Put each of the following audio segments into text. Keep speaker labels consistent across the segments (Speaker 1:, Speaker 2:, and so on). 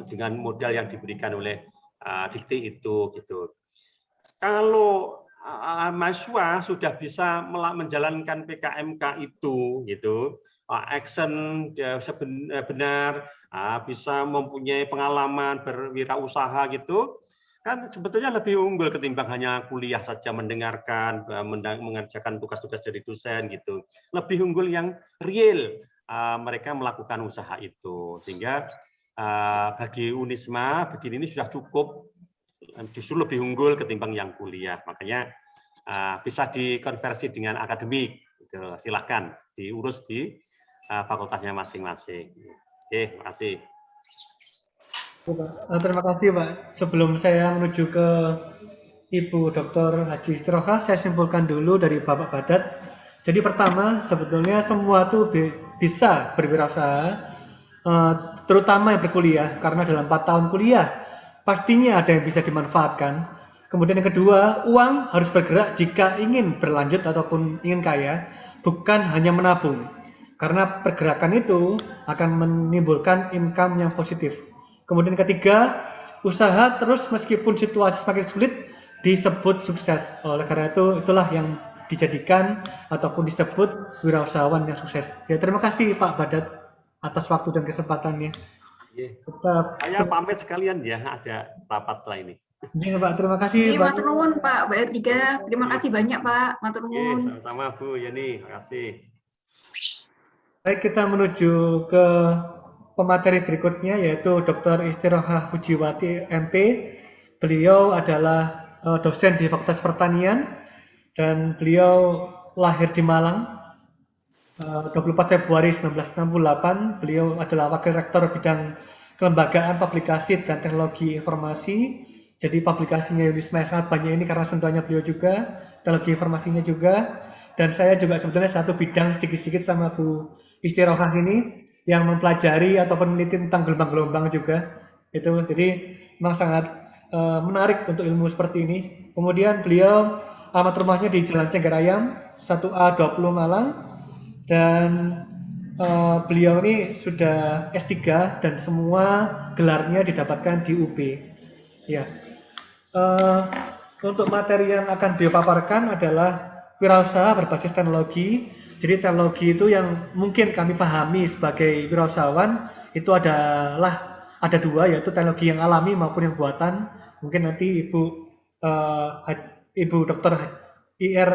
Speaker 1: dengan modal yang diberikan oleh Dikti itu gitu. Kalau mahasiswa sudah bisa menjalankan PKMK itu gitu, action benar, bisa mempunyai pengalaman berwirausaha gitu, kan sebetulnya lebih unggul ketimbang hanya kuliah saja mendengarkan, mengerjakan tugas-tugas dari dosen gitu. Lebih unggul yang real, mereka melakukan usaha itu. Sehingga bagi Unisma begini ini sudah cukup, justru lebih unggul ketimbang yang kuliah. Makanya bisa dikonversi dengan akademik. Gitu. Silahkan diurus di fakultasnya masing-masing. Oke, makasih.
Speaker 2: Terima kasih Pak. Sebelum saya menuju ke Ibu Dr. Haji Istroha, saya simpulkan dulu dari Bapak Badat. Jadi pertama, sebetulnya semua itu bisa berwirausaha, terutama yang berkuliah, karena dalam 4 tahun kuliah pastinya ada yang bisa dimanfaatkan. Kemudian yang kedua, uang harus bergerak jika ingin berlanjut ataupun ingin kaya, bukan hanya menabung. Karena pergerakan itu akan menimbulkan income yang positif. Kemudian ketiga, usaha terus meskipun situasi semakin sulit disebut sukses. Oleh karena itu, itulah yang dijadikan ataupun disebut wirausahawan yang sukses. Ya, terima kasih Pak Badat atas waktu dan kesempatannya.
Speaker 1: Saya pamit sekalian ya, ada rapat setelah ini.
Speaker 2: Ya, Pak, terima kasih.
Speaker 3: Matur nuwun Pak BR3. Terima kasih banyak Pak. Matur nuwun.
Speaker 1: Sama-sama Bu Yani, terima kasih.
Speaker 2: Baik, kita menuju ke pemateri berikutnya yaitu Dr. Istroha Hujiwati MP. Beliau adalah dosen di Fakultas Pertanian dan beliau lahir di Malang 24 Februari 1968. Beliau adalah wakil rektor bidang kelembagaan, publikasi dan teknologi informasi. Jadi publikasinya Unisma sangat banyak ini karena sentuhannya beliau juga, teknologi informasinya juga. Dan saya juga sebetulnya satu bidang sedikit-sedikit sama Bu Istroha ini yang mempelajari ataupun meneliti tentang gelombang-gelombang juga. Itu jadi memang sangat menarik untuk ilmu seperti ini. Kemudian beliau alamat rumahnya di Jalan Cengkarayam 1A 20 Malang dan beliau ini sudah S3 dan semua gelarnya didapatkan di UB. Ya. Untuk materi yang akan beliau paparkan adalah wirausaha berbasis teknologi. Jadi teknologi itu yang mungkin kami pahami sebagai wirausahawan itu adalah ada dua, yaitu teknologi yang alami maupun yang buatan. Mungkin nanti Ibu Dr. IR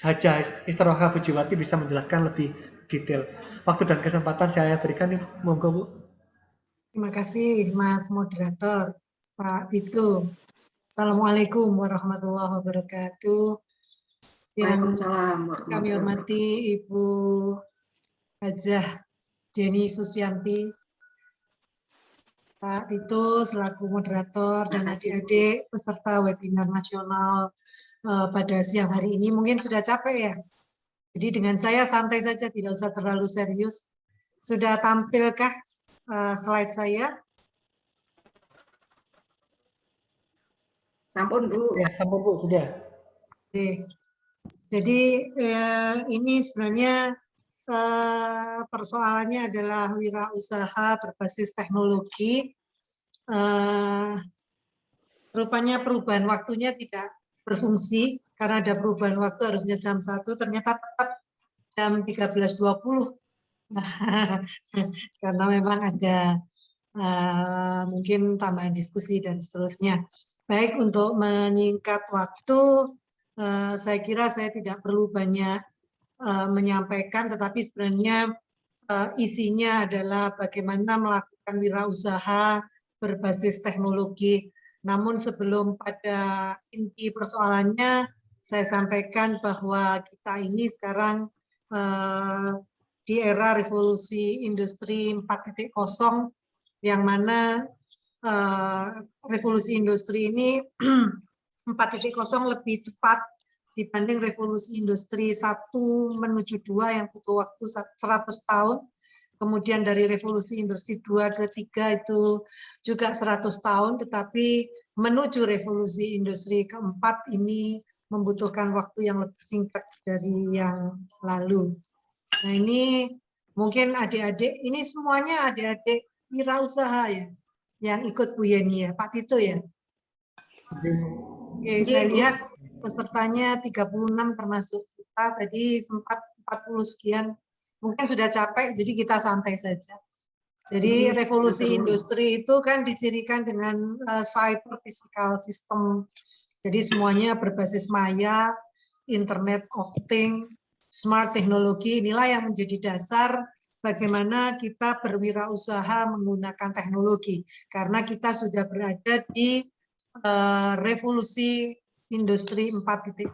Speaker 2: Haja Istroha Hujiwati bisa menjelaskan lebih detail. Waktu dan kesempatan saya berikan, monggo Bu.
Speaker 4: Terima kasih Mas Moderator, Pak Itu. Assalamualaikum warahmatullahi wabarakatuh. Yang kami hormati Ibu Hajah Jenny Susianti, Pak Tito selaku moderator dan adik-adik peserta webinar nasional pada siang hari ini. Mungkin sudah capek ya? Jadi dengan saya santai saja, tidak usah terlalu serius. Sudah tampilkah slide saya?
Speaker 3: Sampun Bu.
Speaker 2: Ya, sampun Bu, sudah.
Speaker 4: Oke. Jadi ini sebenarnya persoalannya adalah wirausaha berbasis teknologi. Rupanya perubahan waktunya tidak berfungsi karena ada perubahan waktu harusnya jam 1, ternyata tetap jam 13.20. Karena memang ada mungkin tambahan diskusi dan seterusnya. Baik, untuk menyingkat waktu, saya kira saya tidak perlu banyak menyampaikan, tetapi sebenarnya isinya adalah bagaimana melakukan wirausaha berbasis teknologi. Namun sebelum pada inti persoalannya, saya sampaikan bahwa kita ini sekarang di era revolusi industri 4.0, yang mana revolusi industri ini 4.0 lebih cepat dibanding revolusi industri 1 menuju 2 yang butuh waktu 100 tahun. Kemudian dari revolusi industri 2 ke 3 itu juga 100 tahun, tetapi menuju revolusi industri keempat ini membutuhkan waktu yang lebih singkat dari yang lalu. Nah ini mungkin adik-adik, ini semuanya adik-adik wirausaha ya. yang ikut Bu Yeni ya, Pak Tito ya. Oke, saya
Speaker 3: Bu.
Speaker 4: lihat pesertanya 36 termasuk kita, tadi sempat 40 sekian. Mungkin sudah capek, jadi kita santai saja. Jadi revolusi industri itu kan dicirikan dengan cyber physical system. Jadi semuanya berbasis maya, Internet of Things, smart teknologi, inilah yang menjadi dasar bagaimana kita berwirausaha menggunakan teknologi. Karena kita sudah berada di revolusi industri 4.0.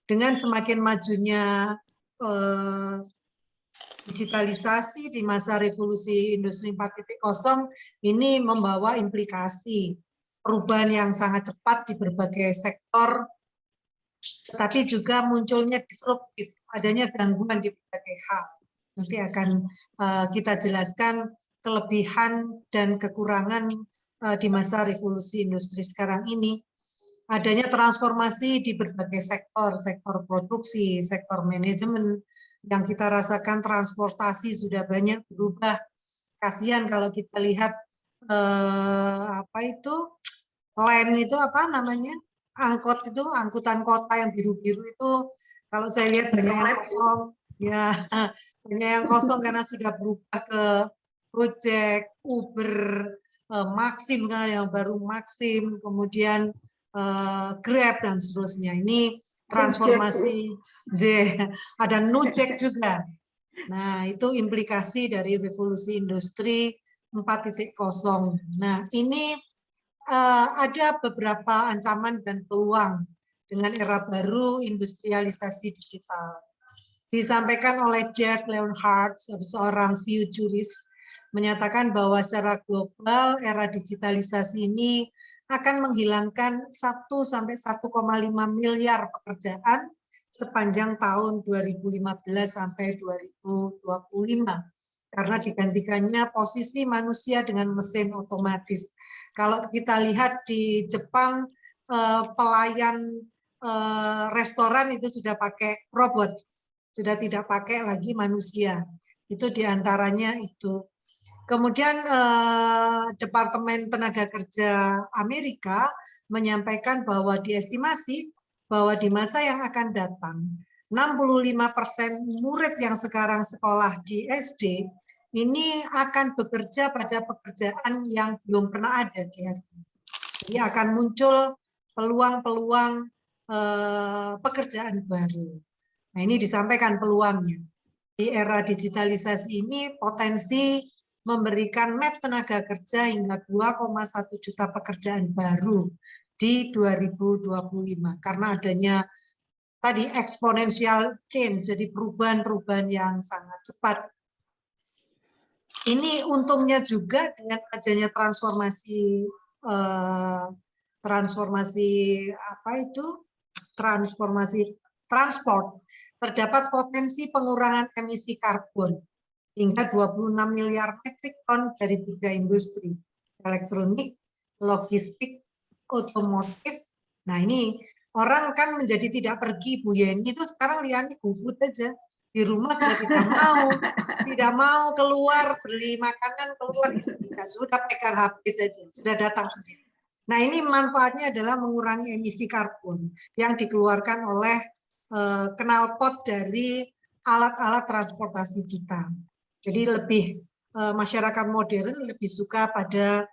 Speaker 4: Dengan semakin majunya digitalisasi di masa revolusi industri 4.0 ini membawa implikasi perubahan yang sangat cepat di berbagai sektor, tetapi juga munculnya disruptif, adanya gangguan di berbagai hal. Nanti akan kita jelaskan kelebihan dan kekurangan di masa revolusi industri sekarang ini. Adanya transformasi di berbagai sektor, sektor produksi, sektor manajemen, yang kita rasakan transportasi sudah banyak berubah. Kasihan kalau kita lihat line itu apa namanya, angkot itu, angkutan kota yang biru-biru itu, kalau saya lihat banyak yang kosong, ya banyak yang kosong karena sudah berubah ke Gojek, Uber, Maxim kan yang baru Maxim, kemudian Grab dan seterusnya. Ini transformasi, ada Nujek juga. Nah, itu implikasi dari revolusi industri 4.0. Nah, ini ada beberapa ancaman dan peluang dengan era baru industrialisasi digital. Disampaikan oleh Gerd Leonhardt, seorang futurist, menyatakan bahwa secara global era digitalisasi ini akan menghilangkan 1 sampai 1,5 miliar pekerjaan sepanjang tahun 2015 sampai 2025 karena digantikannya posisi manusia dengan mesin otomatis. Kalau kita lihat di Jepang pelayan restoran itu sudah pakai robot, sudah tidak pakai lagi manusia. Itu diantaranya itu. Kemudian Departemen Tenaga Kerja Amerika menyampaikan bahwa diestimasi bahwa di masa yang akan datang 65% murid yang sekarang sekolah di SD ini akan bekerja pada pekerjaan yang belum pernah ada di hari ini. Jadi akan muncul peluang-peluang pekerjaan baru. Nah, ini disampaikan peluangnya. Di era digitalisasi ini potensi memberikan net tenaga kerja hingga 2,1 juta pekerjaan baru di 2025 karena adanya tadi exponential change, jadi perubahan-perubahan yang sangat cepat. Ini untungnya juga dengan adanya transformasi transport, terdapat potensi pengurangan emisi karbon hingga 26 miliar metrik ton dari 3 industri, elektronik, logistik, otomotif. Nah, ini orang kan menjadi tidak pergi, Bu Yeni itu sekarang lihatnya GoFood aja. Di rumah sudah tidak mau keluar beli makanan, keluar itu tidak, sudah pegang HP saja, sudah datang sendiri. Nah, ini manfaatnya adalah mengurangi emisi karbon yang dikeluarkan oleh knalpot dari alat-alat transportasi kita. Jadi lebih masyarakat modern lebih suka pada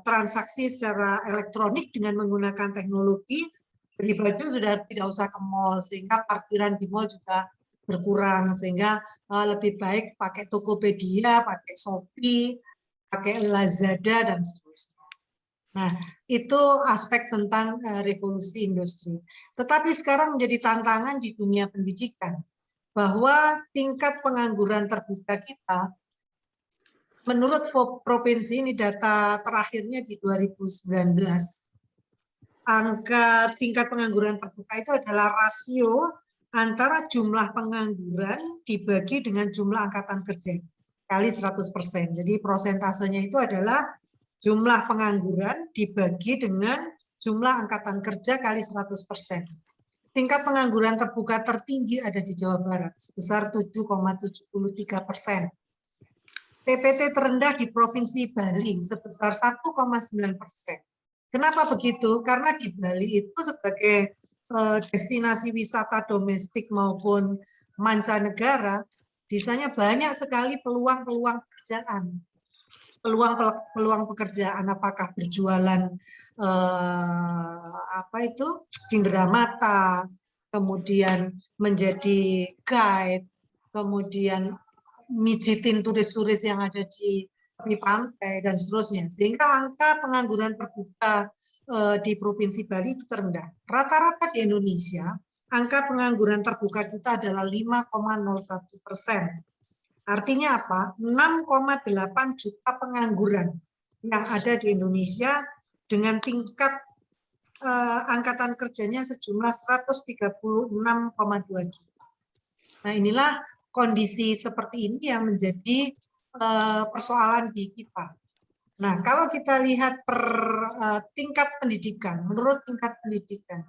Speaker 4: transaksi secara elektronik dengan menggunakan teknologi. Beli baju sudah tidak usah ke mall, sehingga parkiran di mall juga berkurang, sehingga lebih baik pakai Tokopedia, pakai Shopee, pakai Lazada dan seterusnya. Nah, itu aspek tentang revolusi industri. Tetapi sekarang menjadi tantangan di dunia pendidikan bahwa tingkat pengangguran terbuka kita, menurut provinsi ini data terakhirnya di 2019, angka tingkat pengangguran terbuka itu adalah rasio antara jumlah pengangguran dibagi dengan jumlah angkatan kerja kali 100%. Jadi prosentasenya itu adalah jumlah pengangguran dibagi dengan jumlah angkatan kerja kali 100%. Tingkat pengangguran terbuka tertinggi ada di Jawa Barat, sebesar 7,73%. TPT terendah di Provinsi Bali sebesar 1,9%. Kenapa begitu? Karena di Bali itu sebagai destinasi wisata domestik maupun mancanegara, di sana banyak sekali peluang-peluang pekerjaan. Peluang pekerjaan, apakah berjualan cenderamata, kemudian menjadi guide, kemudian mijitin turis-turis yang ada di tepi pantai dan seterusnya, sehingga angka pengangguran terbuka di Provinsi Bali itu terendah. Rata-rata di Indonesia angka pengangguran terbuka kita adalah 5,01%. Artinya apa? 6,8 juta pengangguran yang ada di Indonesia dengan tingkat angkatan kerjanya sejumlah 136,2 juta. Nah, inilah kondisi seperti ini yang menjadi persoalan di kita. Nah, kalau kita lihat per tingkat pendidikan, menurut tingkat pendidikan,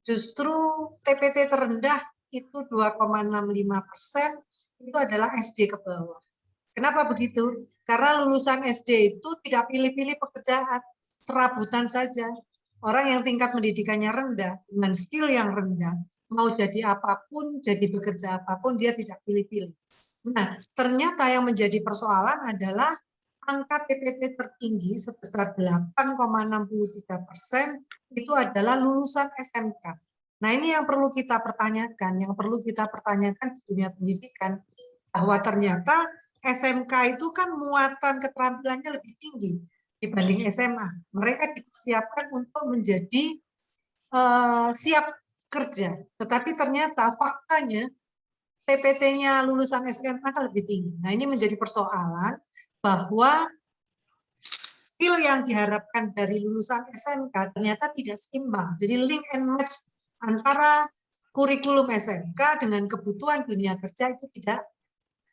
Speaker 4: justru TPT terendah itu 2,65%, itu adalah SD ke bawah. Kenapa begitu? Karena lulusan SD itu tidak pilih-pilih pekerjaan, serabutan saja. Orang yang tingkat pendidikannya rendah, dengan skill yang rendah, mau jadi apapun, jadi bekerja apapun, dia tidak pilih-pilih. Nah, ternyata yang menjadi persoalan adalah angka TPT tertinggi sebesar 8,63% itu adalah lulusan SMK. Nah, ini yang perlu kita pertanyakan, di dunia pendidikan, bahwa ternyata SMK itu kan muatan keterampilannya lebih tinggi dibanding SMA. Mereka dipersiapkan untuk menjadi siap kerja, tetapi ternyata faktanya TPT-nya lulusan SMK lebih tinggi. Nah, ini menjadi persoalan bahwa skill yang diharapkan dari lulusan SMK ternyata tidak seimbang. Jadi link and match antara kurikulum SMK dengan kebutuhan dunia kerja itu tidak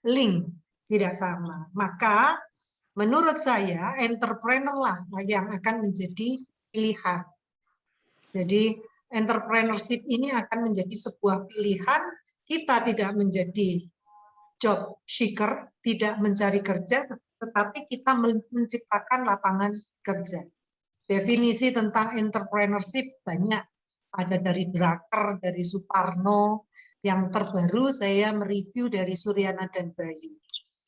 Speaker 4: link, tidak sama. Maka menurut saya entrepreneur lah yang akan menjadi pilihan. Jadi entrepreneurship ini akan menjadi sebuah pilihan. Kita tidak menjadi job seeker, tidak mencari kerja, tetapi kita menciptakan lapangan kerja. Definisi tentang entrepreneurship banyak. Ada dari Drucker, dari Suparno, yang terbaru saya mereview dari Suryana dan Bayu.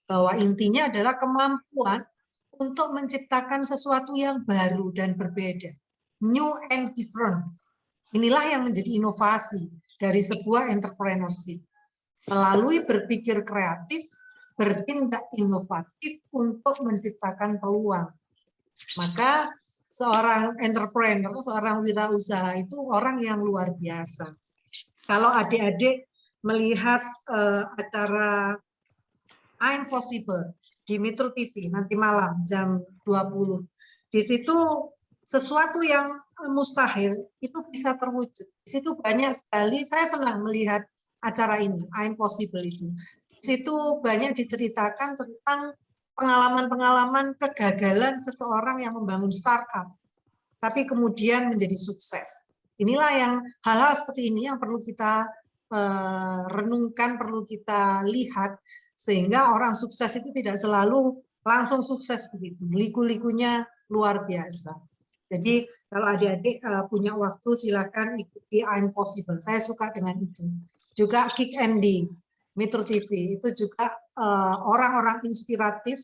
Speaker 4: Bahwa intinya adalah kemampuan untuk menciptakan sesuatu yang baru dan berbeda. New and different. Inilah yang menjadi inovasi dari sebuah entrepreneurship. Melalui berpikir kreatif, bertindak inovatif untuk menciptakan peluang. Maka seorang entrepreneur, seorang wirausaha itu orang yang luar biasa. Kalau adik-adik melihat acara I'm Possible di Metro TV nanti malam jam 20, di situ sesuatu yang mustahil itu bisa terwujud. Di situ banyak sekali, saya senang melihat acara ini, I'm Possible itu. Di situ banyak diceritakan tentang pengalaman-pengalaman kegagalan seseorang yang membangun startup, tapi kemudian menjadi sukses. Inilah yang hal-hal seperti ini yang perlu kita renungkan, perlu kita lihat, sehingga orang sukses itu tidak selalu langsung sukses begitu. Liku-likunya luar biasa. Jadi kalau adik-adik punya waktu silakan ikuti I'm Possible. Saya suka dengan itu. Juga Kick Andy, Metro TV itu juga orang-orang inspiratif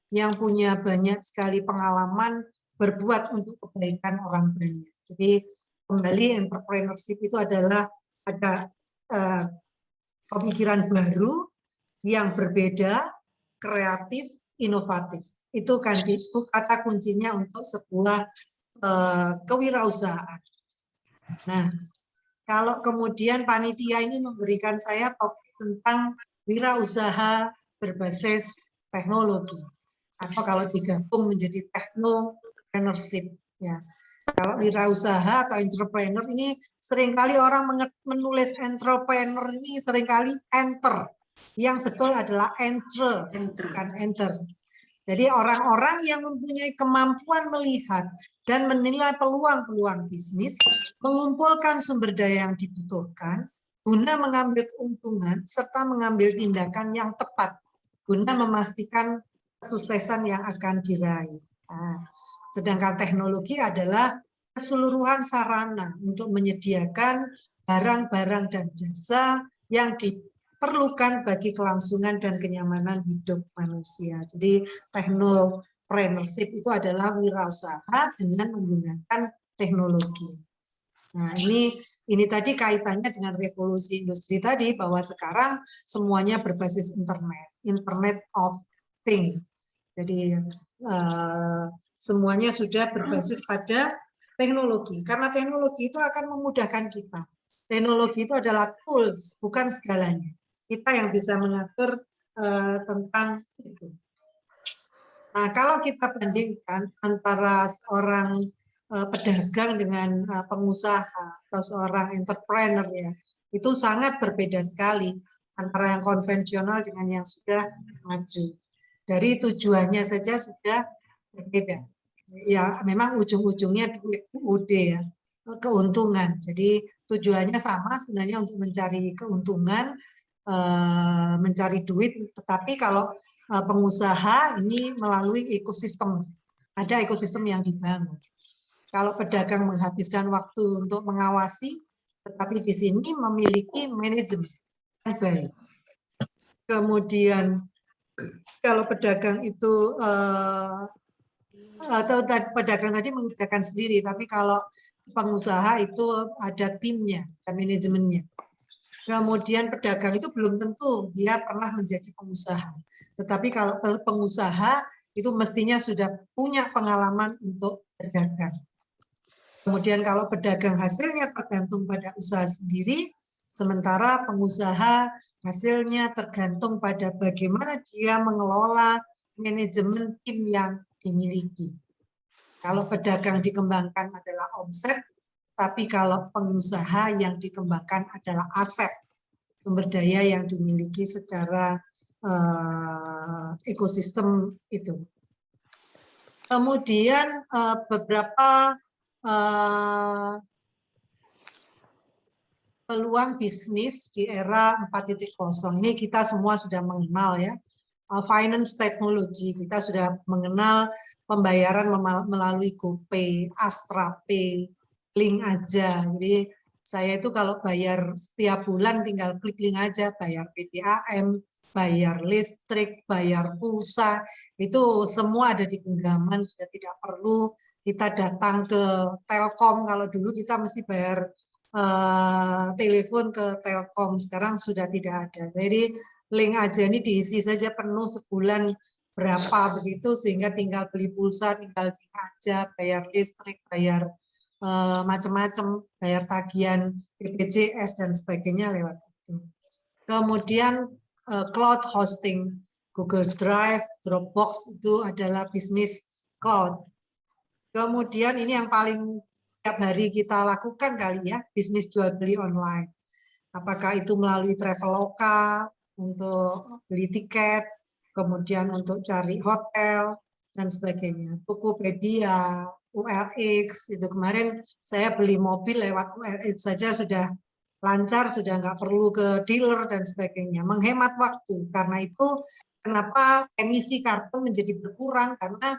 Speaker 4: yang punya banyak sekali pengalaman berbuat untuk kebaikan orang banyak. Jadi kembali entrepreneurship itu adalah ada pemikiran baru yang berbeda, kreatif, inovatif. Itu kata kuncinya untuk sebuah kewirausahaan. Nah, kalau kemudian panitia ini memberikan saya topik tentang wirausaha berbasis teknologi, atau kalau digabung menjadi technopreneurship, ya. Kalau wirausaha atau entrepreneur ini seringkali orang menulis entrepreneur ini seringkali enter, yang betul adalah enter, bukan enter. Jadi orang-orang yang mempunyai kemampuan melihat dan menilai peluang-peluang bisnis, mengumpulkan sumber daya yang dibutuhkan, guna mengambil keuntungan, serta mengambil tindakan yang tepat, guna memastikan kesuksesan yang akan diraih. Nah, sedangkan teknologi adalah keseluruhan sarana untuk menyediakan barang-barang dan jasa yang diperlukan bagi kelangsungan dan kenyamanan hidup manusia. Jadi technopreneurship itu adalah wirausaha dengan menggunakan teknologi. Nah, ini tadi kaitannya dengan revolusi industri tadi, bahwa sekarang semuanya berbasis Internet of Things. Jadi semuanya sudah berbasis pada teknologi, karena teknologi itu akan memudahkan kita. Teknologi itu adalah tools, bukan segalanya. Kita yang bisa mengatur tentang itu. Nah, kalau kita bandingkan antara seorang pedagang dengan pengusaha atau seorang entrepreneur, ya, itu sangat berbeda sekali antara yang konvensional dengan yang sudah maju. Dari tujuannya saja sudah berbeda. Ya, memang ujung-ujungnya duit, UUD, ya, keuntungan. Jadi tujuannya sama sebenarnya, untuk mencari keuntungan, mencari duit. Tetapi kalau pengusaha ini melalui ekosistem, ada ekosistem yang dibangun. Kalau pedagang menghabiskan waktu untuk mengawasi, tetapi di sini memiliki manajemen yang baik. Kemudian kalau pedagang itu atau pedagang tadi mengerjakan sendiri, tapi kalau pengusaha itu ada timnya, ada manajemennya. Kemudian pedagang itu belum tentu dia pernah menjadi pengusaha, tetapi kalau pengusaha itu mestinya sudah punya pengalaman untuk berdagang. Kemudian kalau pedagang hasilnya tergantung pada usaha sendiri, sementara pengusaha hasilnya tergantung pada bagaimana dia mengelola manajemen tim yang dimiliki. Kalau pedagang dikembangkan adalah omset, tapi kalau pengusaha yang dikembangkan adalah aset, sumber daya yang dimiliki secara ekosistem itu. Kemudian beberapa peluang bisnis di era 4.0. Ini kita semua sudah mengenal, ya. Finance technology, kita sudah mengenal pembayaran melalui GoPay, Astra Pay, link aja. Jadi saya itu kalau bayar setiap bulan tinggal klik link aja, bayar PDAM, bayar listrik, bayar pulsa, itu semua ada di genggaman, sudah tidak perlu kita datang ke Telkom. Kalau dulu kita mesti bayar telepon ke Telkom, sekarang sudah tidak ada. Jadi link aja ini diisi saja penuh sebulan berapa begitu, sehingga tinggal beli pulsa, tinggal link aja, bayar listrik, bayar macam-macam, bayar tagihan BPJS dan sebagainya lewat itu. Kemudian cloud hosting, Google Drive, Dropbox itu adalah bisnis cloud. Kemudian ini yang paling tiap hari kita lakukan kali, ya, bisnis jual beli online. Apakah itu melalui Traveloka untuk beli tiket, kemudian untuk cari hotel dan sebagainya. Tokopedia, OLX, itu kemarin saya beli mobil lewat OLX saja sudah lancar, sudah nggak perlu ke dealer dan sebagainya. Menghemat waktu. Karena itu kenapa emisi karbon menjadi berkurang, karena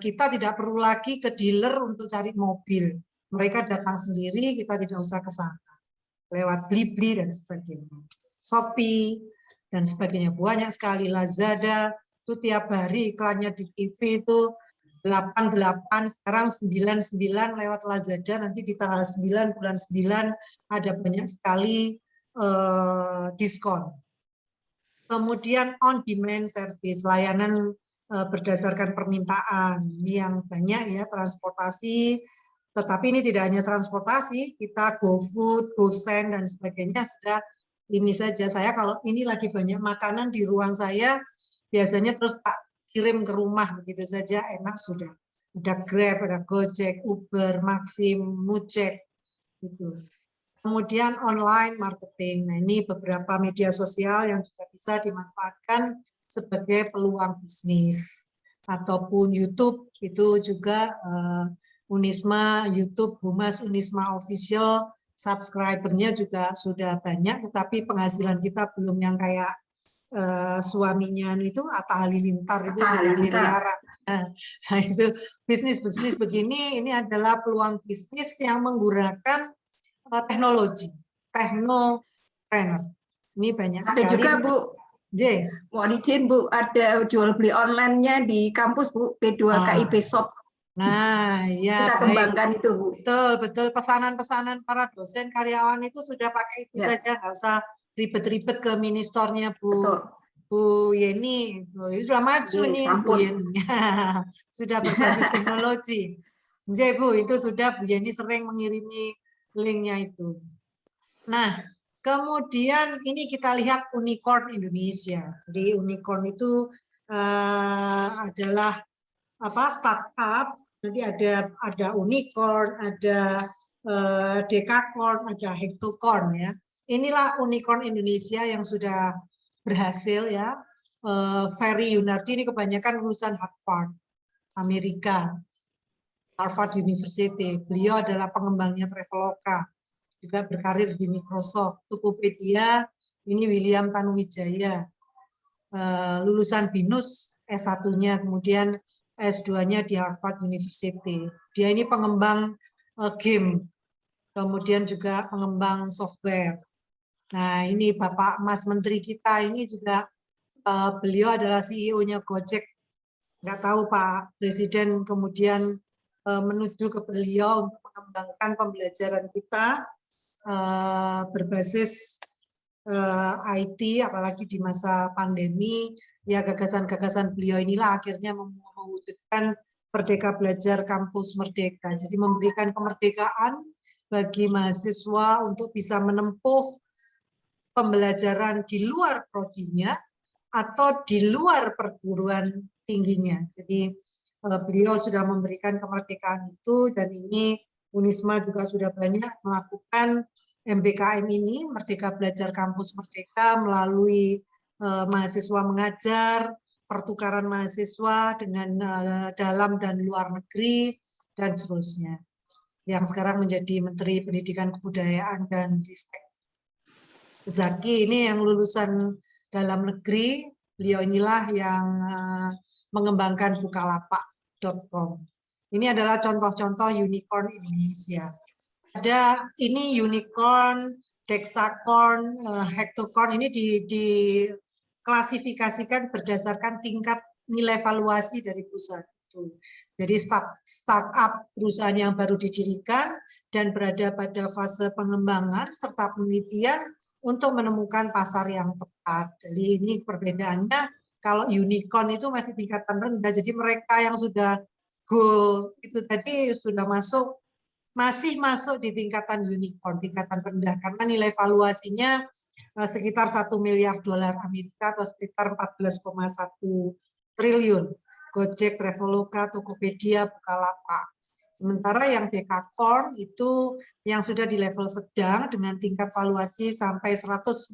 Speaker 4: kita tidak perlu lagi ke dealer untuk cari mobil. Mereka datang sendiri, kita tidak usah ke sana. Lewat Blibli dan sebagainya. Shopee dan sebagainya. Banyak sekali. Lazada, itu tiap hari iklannya di TV itu 88, sekarang 99 lewat Lazada, nanti di tanggal 9, bulan 9 ada banyak sekali diskon. Kemudian on-demand service, layanan berdasarkan permintaan. Ini yang banyak, ya, transportasi. Tetapi ini tidak hanya transportasi, kita GoFood, GoSend dan sebagainya sudah ini saja. Saya kalau ini lagi banyak makanan di ruang saya, biasanya terus tak kirim ke rumah begitu saja, enak sudah. Ada Grab, ada Gojek, Uber, Maxim, Mujek gitu. Kemudian online marketing. Nah, ini beberapa media sosial yang juga bisa dimanfaatkan sebagai peluang bisnis. Ataupun YouTube, itu juga Unisma, YouTube, Humas Unisma Official, subscribernya juga sudah banyak, tetapi penghasilan kita belum yang kayak suaminya itu Atta Halilintar itu
Speaker 3: Atta
Speaker 4: juga
Speaker 3: Halilintar.
Speaker 4: miliaran. Nah, itu bisnis-bisnis begini ini adalah peluang bisnis yang menggunakan teknologi, teknopreneur. Ini banyak
Speaker 3: Ada
Speaker 4: sekali.
Speaker 3: juga Bu, mohon izin Bu, ada jual beli online-nya di kampus Bu, P2KIB Shop.
Speaker 4: Nah, ya
Speaker 3: kita kembangkan itu Bu.
Speaker 4: Betul. Pesanan-pesanan para dosen karyawan itu sudah pakai itu saja, nggak usah ribet-ribet ke ministornya Bu Yeni. Sudah maju nih Bu Yeni. Sudah berbasis teknologi. Bu, itu sudah Bu Yeni sering mengirimi linknya itu. Nah, kemudian ini kita lihat unicorn Indonesia. Jadi unicorn itu adalah startup. Nanti ada unicorn, ada dekakorn, ada hektokorn ya. Inilah unicorn Indonesia yang sudah berhasil ya. Ferry Yunardi ini kebanyakan lulusan Harvard, Amerika, Harvard University. Beliau adalah pengembangnya Traveloka, juga berkarir di Microsoft. Tokopedia ini William Tanuwijaya, lulusan BINUS S1-nya, kemudian S2-nya di Harvard University. Dia ini pengembang game, kemudian juga pengembang software. Nah, ini Bapak Mas Menteri kita ini juga beliau adalah CEO-nya Gojek. Nggak tahu Pak Presiden kemudian menuju ke beliau untuk mengembangkan pembelajaran kita berbasis IT, apalagi di masa pandemi, ya gagasan-gagasan beliau inilah akhirnya mewujudkan Merdeka Belajar Kampus Merdeka. Jadi memberikan kemerdekaan bagi mahasiswa untuk bisa menempuh pembelajaran di luar prodinya atau di luar perguruan tingginya. Jadi beliau sudah memberikan kemerdekaan itu, dan ini Unisma juga sudah banyak melakukan MBKM ini, Merdeka Belajar Kampus Merdeka, melalui mahasiswa mengajar, pertukaran mahasiswa dengan dalam dan luar negeri, dan seterusnya. Yang sekarang menjadi Menteri Pendidikan Kebudayaan dan Ristek. Zaki ini yang lulusan dalam negeri, beliau inilah yang mengembangkan bukalapak.com. Ini adalah contoh-contoh unicorn Indonesia. Ada ini unicorn, dexacorn, hektocorn, ini diklasifikasikan berdasarkan tingkat nilai valuasi dari perusahaan itu. Jadi startup perusahaan yang baru didirikan dan berada pada fase pengembangan serta penelitian untuk menemukan pasar yang tepat. Jadi ini perbedaannya, kalau unicorn itu masih tingkatan rendah, jadi mereka yang sudah go itu tadi sudah masih masuk di tingkatan unicorn, tingkatan rendah, karena nilai valuasinya sekitar 1 miliar dolar Amerika atau sekitar 14,1 triliun. Gojek, Traveloka, Tokopedia, Bukalapak. Sementara yang dekakorn itu yang sudah di level sedang dengan tingkat valuasi sampai 140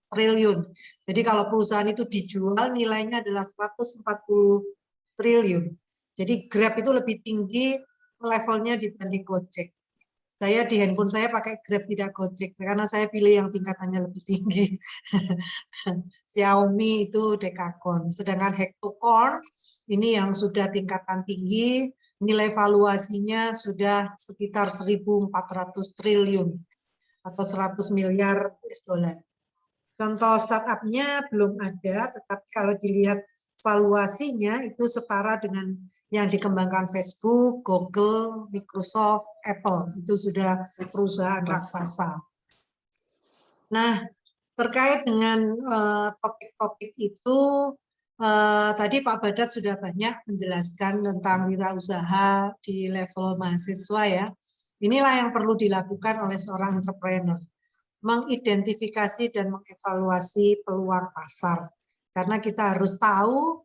Speaker 4: triliun. Jadi kalau perusahaan itu dijual nilainya adalah 140 triliun. Jadi Grab itu lebih tinggi levelnya dibanding Gojek. Saya di handphone saya pakai Grab tidak Gojek karena saya pilih yang tingkatannya lebih tinggi. Xiaomi itu dekakorn. Sedangkan hektokorn ini yang sudah tingkatan tinggi, nilai valuasinya sudah sekitar 1.400 triliun atau 100 miliar US dollar. Contoh startupnya belum ada, tetapi kalau dilihat valuasinya itu setara dengan yang dikembangkan Facebook, Google, Microsoft, Apple. Itu sudah perusahaan raksasa. Nah, terkait dengan topik-topik itu, tadi Pak Badat sudah banyak menjelaskan tentang wirausaha di level mahasiswa ya. Inilah yang perlu dilakukan oleh seorang entrepreneur. Mengidentifikasi dan mengevaluasi peluang pasar. Karena kita harus tahu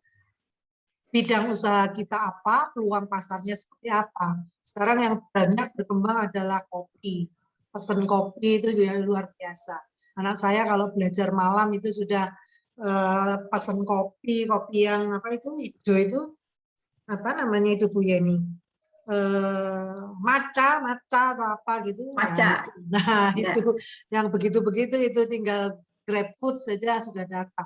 Speaker 4: bidang usaha kita apa, peluang pasarnya seperti apa. Sekarang yang banyak berkembang adalah kopi. Pesen kopi itu juga luar biasa. Anak saya kalau belajar malam itu sudah pesen kopi yang apa itu hijau itu apa namanya itu Bu Yeni, matcha apa gitu. Nah itu yang begitu itu tinggal GrabFood saja sudah datang.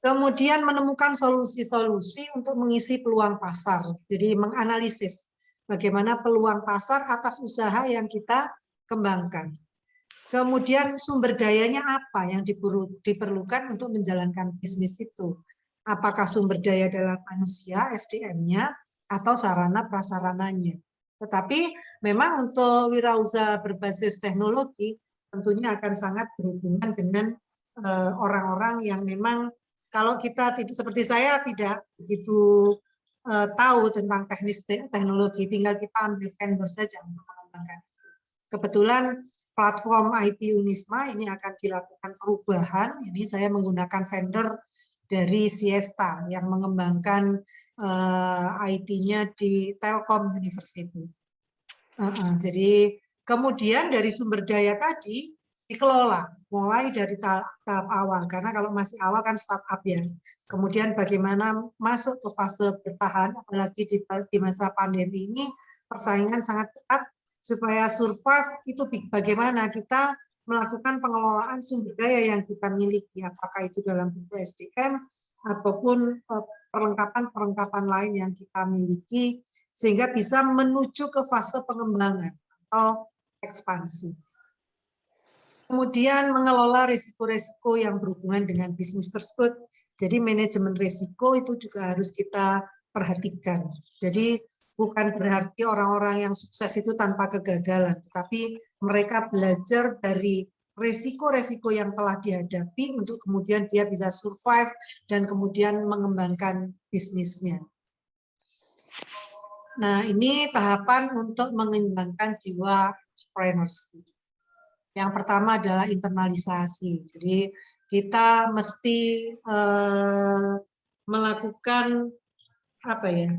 Speaker 4: Kemudian menemukan solusi-solusi untuk mengisi peluang pasar. Jadi menganalisis bagaimana peluang pasar atas usaha yang kita kembangkan. Kemudian sumber dayanya apa yang diperlukan untuk menjalankan bisnis itu. Apakah sumber daya dalam manusia, SDM-nya, atau sarana prasarananya. Tetapi memang untuk wirausaha berbasis teknologi tentunya akan sangat berhubungan dengan orang-orang yang memang kalau kita tidak seperti saya tidak begitu tahu tentang teknis teknologi, tinggal kita ambil vendor saja untuk mengembangkan. Kebetulan platform IT Unisma ini akan dilakukan perubahan. Ini saya menggunakan vendor dari Siesta yang mengembangkan IT-nya di Telkom University. Jadi kemudian dari sumber daya tadi dikelola mulai dari tahap awal, karena kalau masih awal kan startup ya. Kemudian bagaimana masuk ke fase bertahan, apalagi di masa pandemi ini persaingan sangat ketat, supaya survive itu bagaimana kita melakukan pengelolaan sumber daya yang kita miliki, apakah itu dalam bentuk SDM ataupun perlengkapan-perlengkapan lain yang kita miliki, sehingga bisa menuju ke fase pengembangan atau ekspansi. Kemudian mengelola risiko-risiko yang berhubungan dengan bisnis tersebut. Jadi manajemen risiko itu juga harus kita perhatikan. Jadi bukan berarti orang-orang yang sukses itu tanpa kegagalan, tetapi mereka belajar dari risiko-risiko yang telah dihadapi untuk kemudian dia bisa survive dan kemudian mengembangkan bisnisnya. Nah, ini tahapan untuk mengembangkan jiwa entrepreneurship. Yang pertama adalah internalisasi. Jadi kita mesti melakukan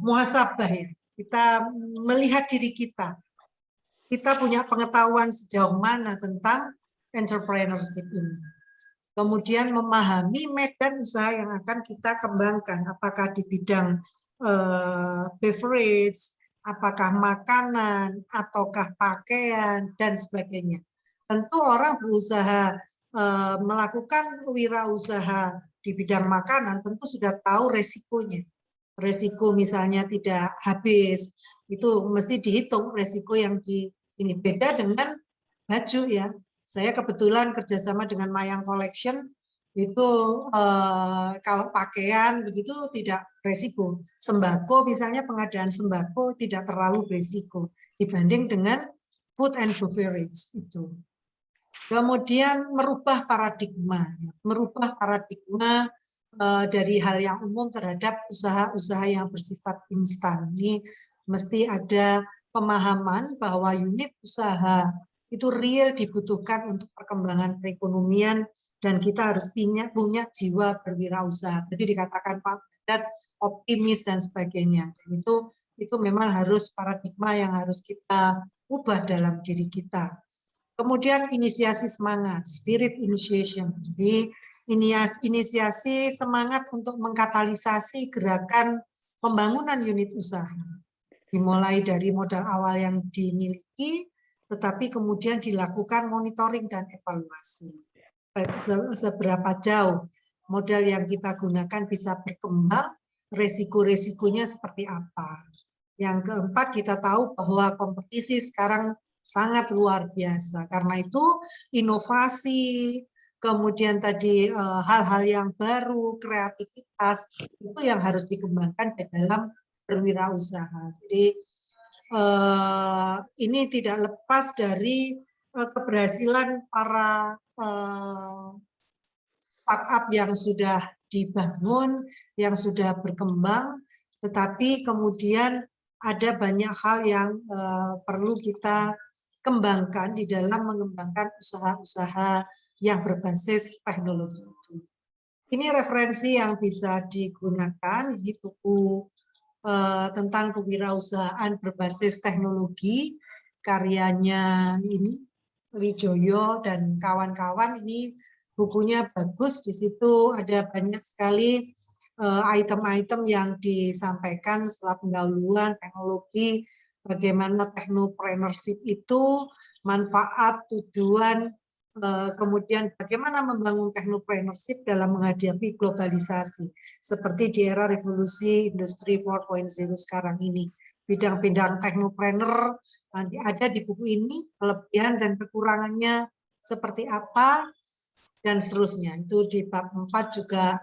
Speaker 4: muhasabah ya. Kita melihat diri kita. Kita punya pengetahuan sejauh mana tentang entrepreneurship ini. Kemudian memahami medan usaha yang akan kita kembangkan. Apakah di bidang beverage, apakah makanan, ataukah pakaian, dan sebagainya. Tentu orang berusaha melakukan wirausaha di bidang makanan tentu sudah tahu resikonya. Resiko misalnya tidak habis, itu mesti dihitung resiko yang ini beda dengan baju ya. Saya kebetulan kerjasama dengan Mayang Collection, itu kalau pakaian begitu tidak resiko. Sembako misalnya pengadaan sembako tidak terlalu resiko dibanding dengan food and beverage itu. Kemudian merubah paradigma dari hal yang umum terhadap usaha-usaha yang bersifat instan. Ini mesti ada pemahaman bahwa unit usaha itu real dibutuhkan untuk perkembangan perekonomian dan kita harus punya jiwa berwirausaha. Jadi dikatakan Pak Badat optimis dan sebagainya. Dan itu memang harus paradigma yang harus kita ubah dalam diri kita. Kemudian inisiasi semangat, spirit initiation. Jadi inisiasi semangat untuk mengkatalisasi gerakan pembangunan unit usaha. Dimulai dari modal awal yang dimiliki, tetapi kemudian dilakukan monitoring dan evaluasi. Seberapa jauh modal yang kita gunakan bisa berkembang, resiko-resikonya seperti apa. Yang keempat, kita tahu bahwa kompetisi sekarang sangat luar biasa. Karena itu inovasi, kemudian tadi hal-hal yang baru, kreativitas, itu yang harus dikembangkan di dalam berwirausaha. Jadi ini tidak lepas dari keberhasilan para startup yang sudah dibangun, yang sudah berkembang, tetapi kemudian ada banyak hal yang perlu kita kembangkan di dalam mengembangkan usaha-usaha yang berbasis teknologi itu. Ini referensi yang bisa digunakan, ini buku tentang kewirausahaan berbasis teknologi, karyanya ini Wijoyo dan kawan-kawan. Ini bukunya bagus, di situ ada banyak sekali item-item yang disampaikan setelah pendahuluan teknologi, bagaimana teknopreneurship itu, manfaat, tujuan, kemudian bagaimana membangun technopreneurship dalam menghadapi globalisasi seperti di era revolusi industri 4.0 sekarang ini. Bidang-bidang technopreneur nanti ada di buku ini, kelebihan dan kekurangannya seperti apa dan seterusnya. Itu di bab 4 juga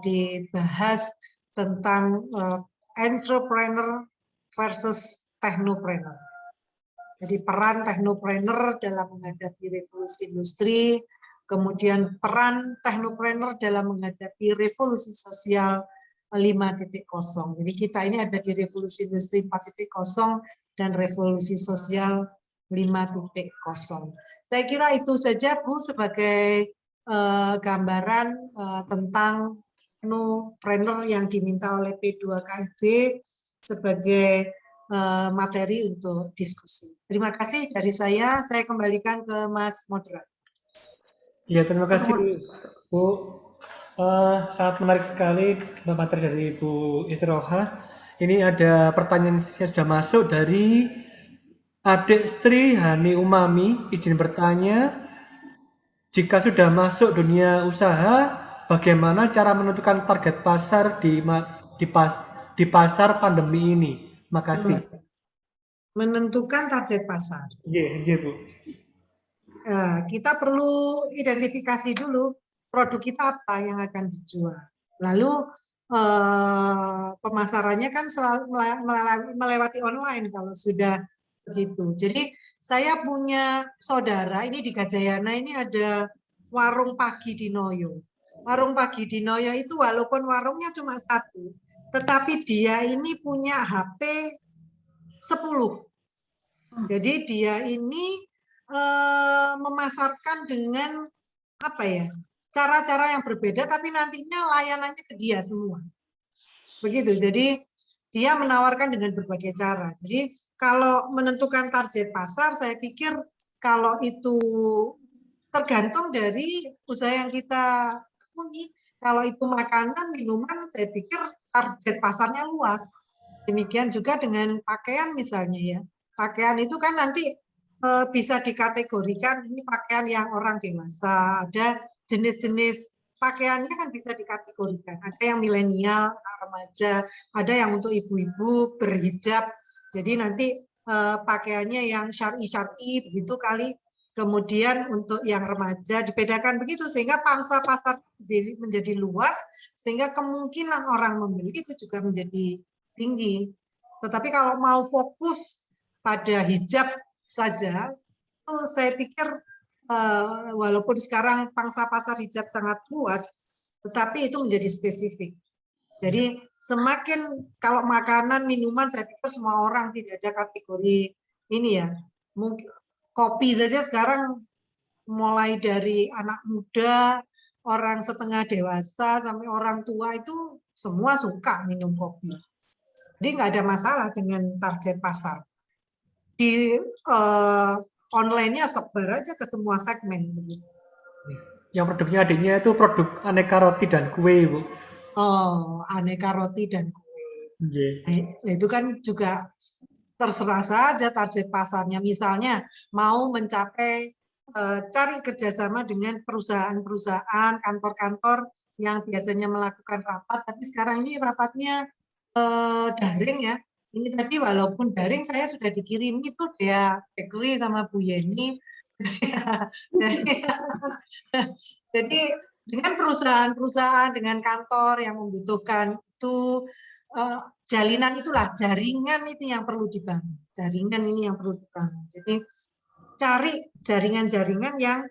Speaker 4: dibahas tentang entrepreneur versus technopreneur. Jadi peran technopreneur dalam menghadapi revolusi industri, kemudian peran technopreneur dalam menghadapi revolusi sosial 5.0. Jadi kita ini ada di revolusi industri 4.0 dan revolusi sosial 5.0. Saya kira itu saja Bu sebagai gambaran tentang technopreneur yang diminta oleh P2KIB sebagai materi untuk diskusi. Terima kasih dari saya kembalikan ke Mas Moderator.
Speaker 2: Ya, terima kasih Bu. Sangat menarik sekali materi dari Bu Istiroha. Ini ada pertanyaan yang sudah masuk dari Adik Sri Hani Umami. Izin bertanya, jika sudah masuk dunia usaha, bagaimana cara menentukan target pasar di pasar pandemi ini? Makasih.
Speaker 4: Menentukan target pasar.
Speaker 2: Iya, Bu.
Speaker 4: Kita perlu identifikasi dulu produk kita apa yang akan dijual. Lalu pemasarannya kan selalu melewati online kalau sudah begitu. Jadi saya punya saudara ini di Gajayana ini ada warung pagi di Noyo. Warung pagi di Noyo itu walaupun warungnya cuma satu, tetapi dia ini punya HP 10. Jadi dia ini memasarkan dengan apa ya, cara-cara yang berbeda, tapi nantinya layanannya ke dia semua. Begitu. Jadi dia menawarkan dengan berbagai cara. Jadi kalau menentukan target pasar, saya pikir kalau itu tergantung dari usaha yang kita punya. Kalau itu makanan, minuman, saya pikir target pasarnya luas. Demikian juga dengan pakaian misalnya ya. Pakaian itu kan nanti bisa dikategorikan ini pakaian yang orang dewasa, ada jenis-jenis pakaiannya kan bisa dikategorikan. Ada yang milenial, remaja, ada yang untuk ibu-ibu berhijab. Jadi nanti pakaiannya yang syar'i begitu kali. Kemudian untuk yang remaja dibedakan begitu sehingga pangsa pasar menjadi luas sehingga kemungkinan orang membeli itu juga menjadi tinggi. Tetapi kalau mau fokus pada hijab saja, itu saya pikir walaupun sekarang pangsa pasar hijab sangat luas, tetapi itu menjadi spesifik. Jadi semakin kalau makanan, minuman, saya pikir semua orang tidak ada kategori ini ya. Mungkin kopi saja sekarang mulai dari anak muda, orang setengah dewasa, sampai orang tua itu semua suka minum kopi. Jadi nggak ada masalah dengan target pasar. Di online-nya sebar aja ke semua segmen.
Speaker 2: Yang produknya adiknya itu produk aneka roti dan kue, Bu.
Speaker 4: Oh, aneka roti dan kue. Nah, itu kan juga terserah saja target pasarnya. Misalnya mau mencapai cari kerjasama dengan perusahaan-perusahaan, kantor-kantor yang biasanya melakukan rapat, tapi sekarang ini rapatnya daring ya. Ini tadi walaupun daring saya sudah dikirim itu dia bakery sama Bu Yeni. Jadi dengan perusahaan-perusahaan, dengan kantor yang membutuhkan itu jalinan itulah, jaringan itu yang perlu dibangun. Jaringan ini yang perlu dibangun. Jadi cari jaringan-jaringan yang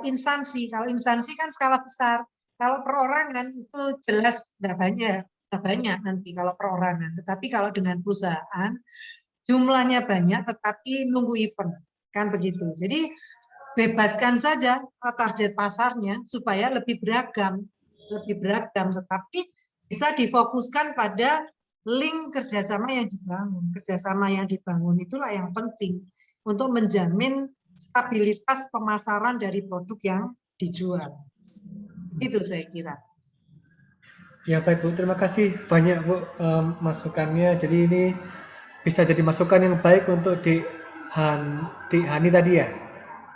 Speaker 4: instansi. Kalau instansi kan skala besar. Kalau perorangan itu jelas tidak banyak nanti kalau perorangan. Tetapi kalau dengan perusahaan jumlahnya banyak, tetapi nunggu event kan begitu. Jadi bebaskan saja target pasarnya supaya lebih beragam, tetapi bisa difokuskan pada link kerjasama yang dibangun. Kerjasama yang dibangun itulah yang penting untuk menjamin stabilitas pemasaran dari produk yang dijual. Itu saya kira.
Speaker 2: Ya baik Bu, terima kasih banyak Bu masukannya. Jadi ini bisa jadi masukan yang baik untuk di Hani tadi ya.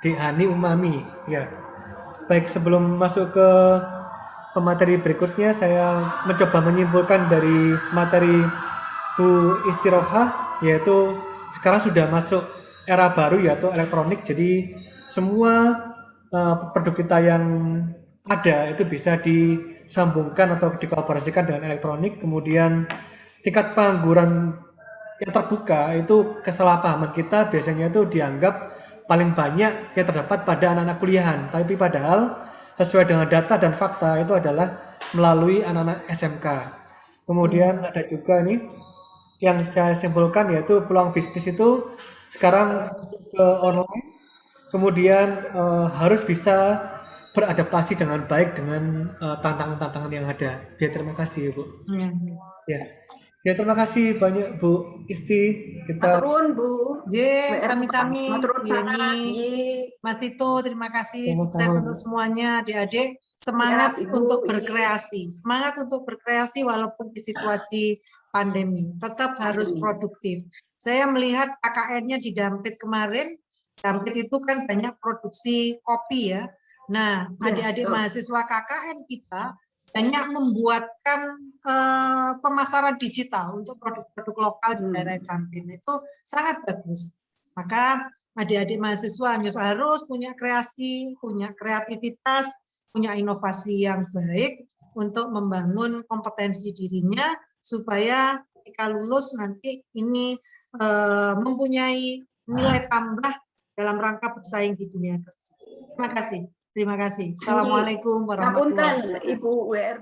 Speaker 2: Dihani Umami. Ya, baik sebelum masuk ke pemateri berikutnya, saya mencoba menyimpulkan dari materi Bu Istirohah, yaitu sekarang sudah masuk era baru yaitu elektronik. Jadi semua produk kita yang ada itu bisa disambungkan atau dikolaborasikan dengan elektronik. Kemudian tingkat pengangguran yang terbuka itu kesalahpahaman kita biasanya itu dianggap paling banyak yang terdapat pada anak-anak kuliahan. Tapi padahal sesuai dengan data dan fakta itu adalah melalui anak-anak SMK. Kemudian ada juga nih yang saya simpulkan yaitu peluang bisnis itu sekarang ke online, kemudian harus bisa beradaptasi dengan baik dengan tantangan-tantangan yang ada. Ya, terima kasih Bu. Ya, terima kasih banyak Bu Isti. Kita
Speaker 3: Maturun Bu.
Speaker 4: Sami-sami
Speaker 3: Maturun
Speaker 4: Bu
Speaker 3: sangat.
Speaker 4: Yeni, Mas Tito, terima kasih.
Speaker 2: Sama-sama,
Speaker 4: Sukses
Speaker 2: Bu.
Speaker 4: untuk semuanya, adik-adik. Semangat
Speaker 3: Siap, Ibu.
Speaker 4: untuk berkreasi. Semangat untuk berkreasi walaupun di situasi pandemi. Tetap harus produktif. Saya melihat KKN-nya di Dampit kemarin. Dampit itu kan banyak produksi kopi ya. Nah, adik-adik mahasiswa KKN kita banyak membuatkan pemasaran digital untuk produk-produk lokal di daerah Dampit. Itu sangat bagus. Maka adik-adik mahasiswa harus punya kreasi, punya kreativitas, punya inovasi yang baik untuk membangun kompetensi dirinya supaya ketika lulus nanti ini mempunyai nilai tambah dalam rangka bersaing di dunia kerja. Terima kasih. Terima kasih. Assalamualaikum warahmatullahi wabarakatuh.
Speaker 3: Ibu WR